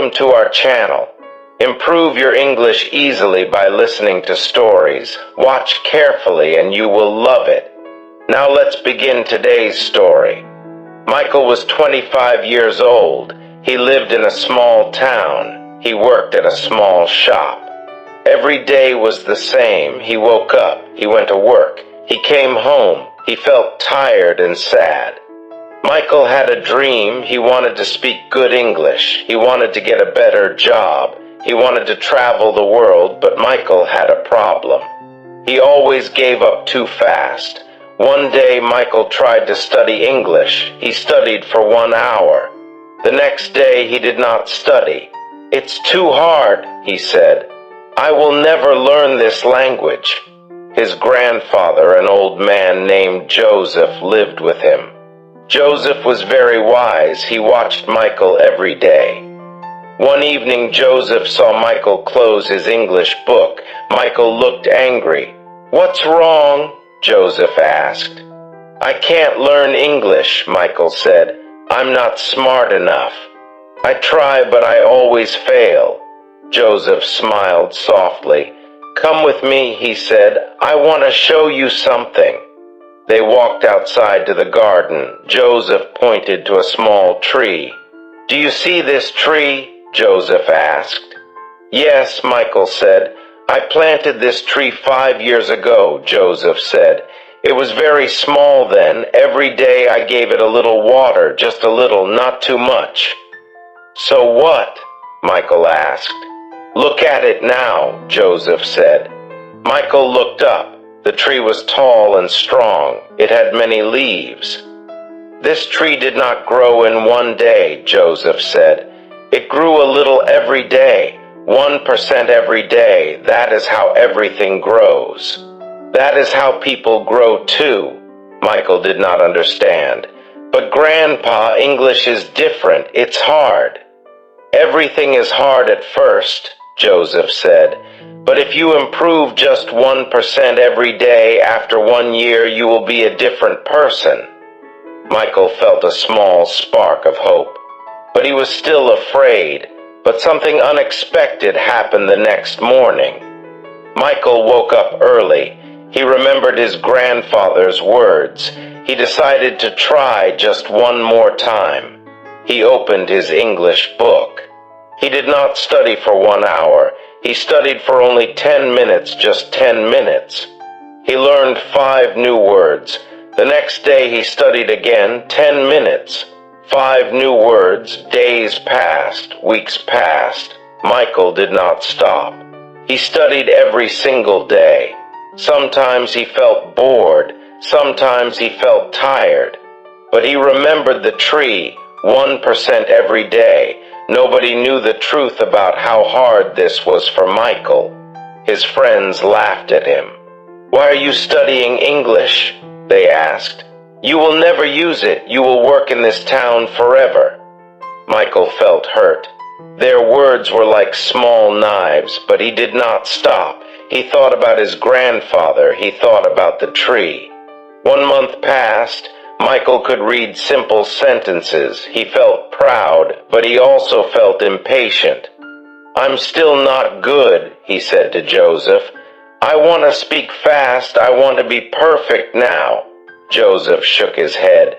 Welcome to our channel. Improve your English easily by listening to stories. Watch carefully and you will love it. Now let's begin today's story. Michael was 25 years old. He lived in a small town. He worked at a small shop. Every day was the same. He woke up. He went to work. He came home. He felt tired and sad. Michael had a dream. He wanted to speak good English. He wanted to get a better job. He wanted to travel the world, but Michael had a problem. He always gave up too fast. One day, Michael tried to study English. He studied for 1 hour. The next day, he did not study. "It's too hard," he said. "I will never learn this language." His grandfather, an old man named Joseph, lived with him. Joseph was very wise. He watched Michael every day. One evening, Joseph saw Michael close his English book. Michael looked angry. "What's wrong?" Joseph asked. "I can't learn English," Michael said. "I'm not smart enough. I try, but I always fail." Joseph smiled softly. "Come with me," he said. "I want to show you something." They walked outside to the garden. Joseph pointed to a small tree. "Do you see this tree?" Joseph asked. "Yes," Michael said. "I planted this tree 5 years ago," Joseph said. "It was very small then. Every day I gave it a little water, just a little, not too much." "So what?" Michael asked. "Look at it now," Joseph said. Michael looked up. The tree was tall and strong. It had many leaves. "This tree did not grow in one day," Joseph said. "It grew a little every day, 1% every day. That is how everything grows. That is how people grow too." Michael did not understand. "But Grandpa, English is different. It's hard." "Everything is hard at first," Joseph said. "But if you improve just 1% every day, after 1 year you will be a different person." Michael felt a small spark of hope. But he was still afraid. But something unexpected happened the next morning. Michael woke up early. He remembered his grandfather's words. He decided to try just one more time. He opened his English book. He did not study for 1 hour. He studied for only 10 minutes, just 10 minutes. He learned 5 new words. The next day he studied again, 10 minutes. 5 new words. Days passed, weeks passed. Michael did not stop. He studied every single day. Sometimes he felt bored. Sometimes he felt tired. But he remembered the tree, 1% every day. Nobody knew the truth about how hard this was for Michael. His friends laughed at him. "Why are you studying English?" they asked. "You will never use it. You will work in this town forever." Michael felt hurt. Their words were like small knives, but he did not stop. He thought about his grandfather. He thought about the tree. 1 month passed. Michael could read simple sentences. He felt proud, but he also felt impatient. "I'm still not good," he said to Joseph. "I want to speak fast. I want to be perfect now." Joseph shook his head.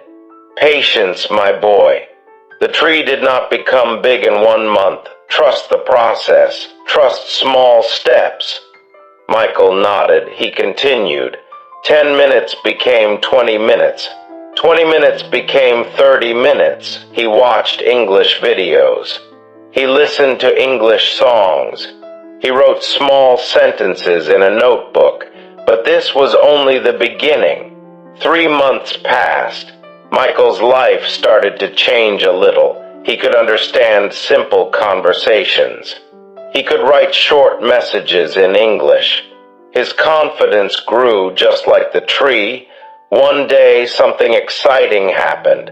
"Patience, my boy. The tree did not become big in 1 month. Trust the process. Trust small steps." Michael nodded. He continued. 10 minutes became 20 minutes. 20 minutes became 30 minutes. He watched English videos. He listened to English songs. He wrote small sentences in a notebook. But this was only the beginning. 3 months passed. Michael's life started to change a little. He could understand simple conversations. He could write short messages in English. His confidence grew just like the tree. One day, something exciting happened.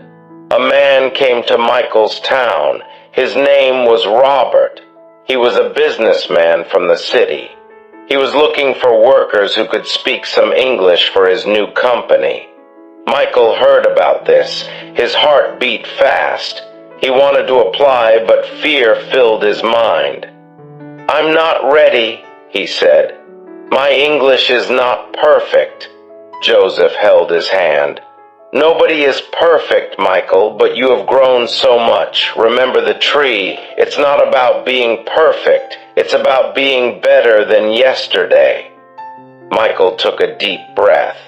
A man came to Michael's town. His name was Robert. He was a businessman from the city. He was looking for workers who could speak some English for his new company. Michael heard about this. His heart beat fast. He wanted to apply, but fear filled his mind. "I'm not ready," he said. "My English is not perfect." Joseph held his hand. "Nobody is perfect, Michael, but you have grown so much. Remember the tree. It's not about being perfect. It's about being better than yesterday." Michael took a deep breath.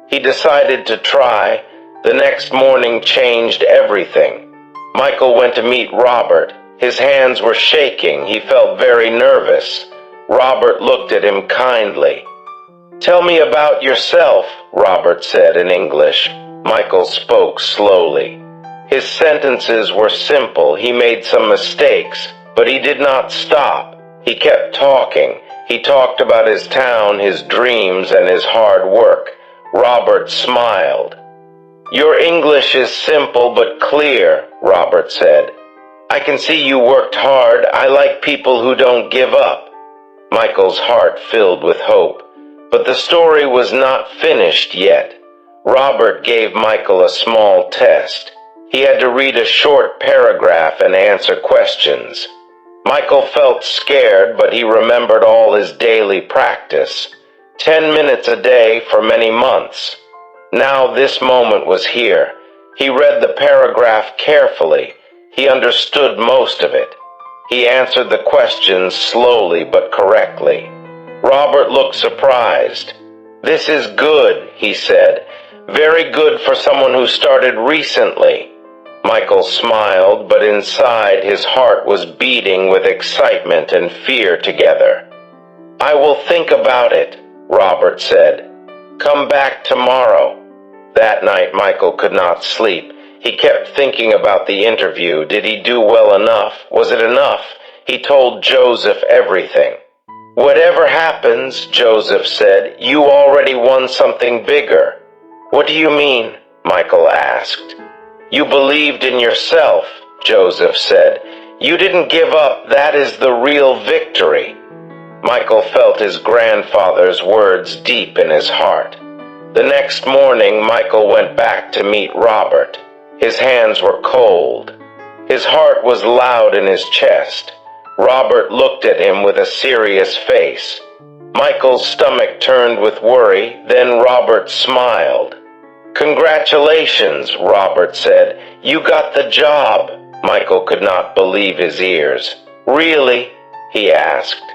He decided to try. The next morning changed everything. Michael went to meet Robert. His hands were shaking. He felt very nervous. Robert looked at him kindly. "Tell me about yourself," Robert said in English. Michael spoke slowly. His sentences were simple. He made some mistakes, but he did not stop. He kept talking. He talked about his town, his dreams, and his hard work. Robert smiled. "Your English is simple but clear," Robert said. "I can see you worked hard. I like people who don't give up." Michael's heart filled with hope. But the story was not finished yet. Robert gave Michael a small test. He had to read a short paragraph and answer questions. Michael felt scared, but he remembered all his daily practice. 10 minutes a day for many months. Now this moment was here. He read the paragraph carefully. He understood most of it. He answered the questions slowly but correctly. Robert looked surprised. "This is good," he said. "Very good for someone who started recently." Michael smiled, but inside his heart was beating with excitement and fear together. "I will think about it," Robert said. "Come back tomorrow." That night Michael could not sleep. He kept thinking about the interview. Did he do well enough? Was it enough? He told Joseph everything. "Whatever happens," Joseph said, "you already won something bigger." "What do you mean?" Michael asked. "You believed in yourself," Joseph said. "You didn't give up. That is the real victory." Michael felt his grandfather's words deep in his heart. The next morning, Michael went back to meet Robert. His hands were cold. His heart was loud in his chest. Robert looked at him with a serious face. Michael's stomach turned with worry, then Robert smiled. "Congratulations," Robert said. "You got the job." Michael could not believe his ears. "Really?" he asked.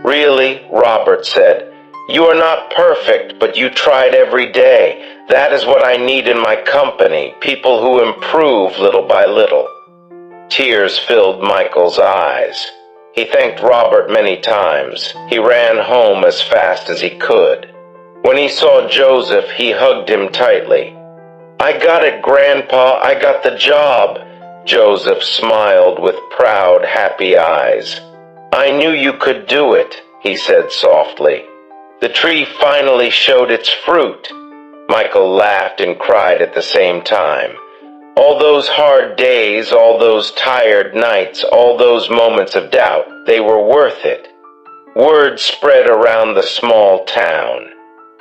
"Really," Robert said. "You are not perfect, but you tried every day. That is what I need in my company, people who improve little by little." Tears filled Michael's eyes. He thanked Robert many times. He ran home as fast as he could. When he saw Joseph, he hugged him tightly. "I got it, Grandpa. I got the job." Joseph smiled with proud, happy eyes. "I knew you could do it," he said softly. "The tree finally showed its fruit." Michael laughed and cried at the same time. All those hard days, all those tired nights, all those moments of doubt, they were worth it. Word spread around the small town.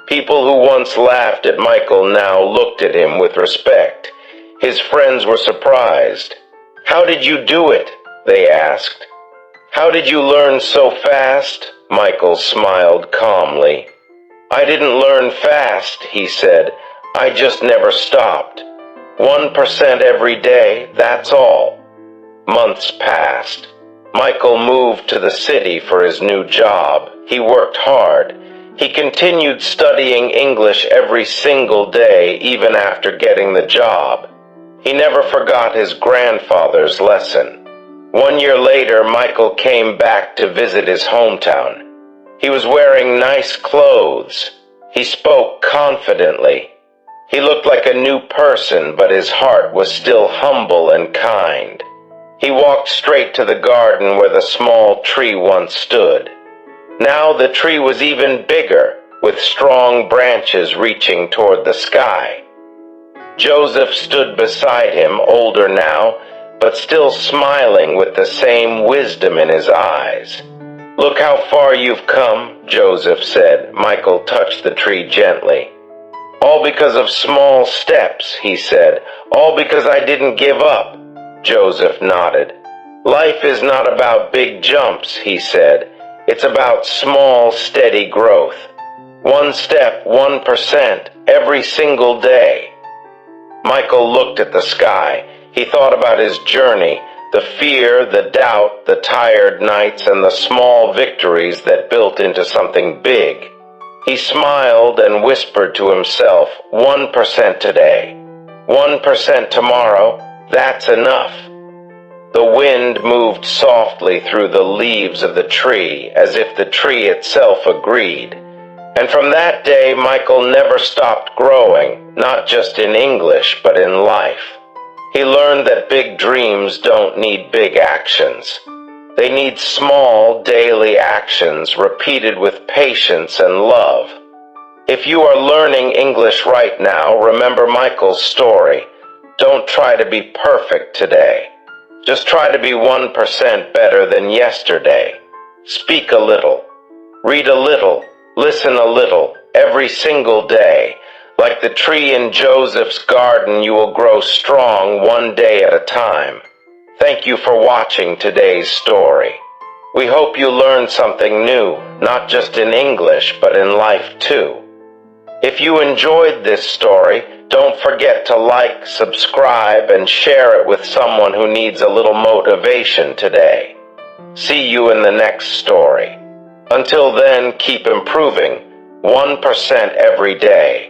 People who once laughed at Michael now looked at him with respect. His friends were surprised. "How did you do it?" they asked. "How did you learn so fast?" Michael smiled calmly. "I didn't learn fast," he said. "I just never stopped. 1% every day, that's all." Months passed. Michael moved to the city for his new job. He worked hard. He continued studying English every single day, even after getting the job. He never forgot his grandfather's lesson. 1 year later, Michael came back to visit his hometown. He was wearing nice clothes. He spoke confidently. He looked like a new person, but his heart was still humble and kind. He walked straight to the garden where the small tree once stood. Now the tree was even bigger, with strong branches reaching toward the sky. Joseph stood beside him, older now, but still smiling with the same wisdom in his eyes. "Look how far you've come," Joseph said. Michael touched the tree gently. "All because of small steps," he said. "All because I didn't give up." Joseph nodded. Life is not about big jumps, he said. It's about small, steady growth. 1 step, 1%, every single day. Michael looked at the sky. He thought about his journey, the fear, the doubt, the tired nights, and the small victories that built into something big. He smiled and whispered to himself, 1% today, 1% tomorrow, that's enough. The wind moved softly through the leaves of the tree, as if the tree itself agreed. And from that day, Michael never stopped growing, not just in English, but in life. He learned that big dreams don't need big actions. They need small, daily actions repeated with patience and love. If you are learning English right now, remember Michael's story. Don't try to be perfect today. Just try to be 1% better than yesterday. Speak a little. Read a little. Listen a little. Every single day. Like the tree in Joseph's garden, you will grow strong 1 day at a time. Thank you for watching today's story. We hope you learned something new, not just in English, but in life too. If you enjoyed this story, don't forget to like, subscribe, and share it with someone who needs a little motivation today. See you in the next story. Until then, keep improving, 1% every day.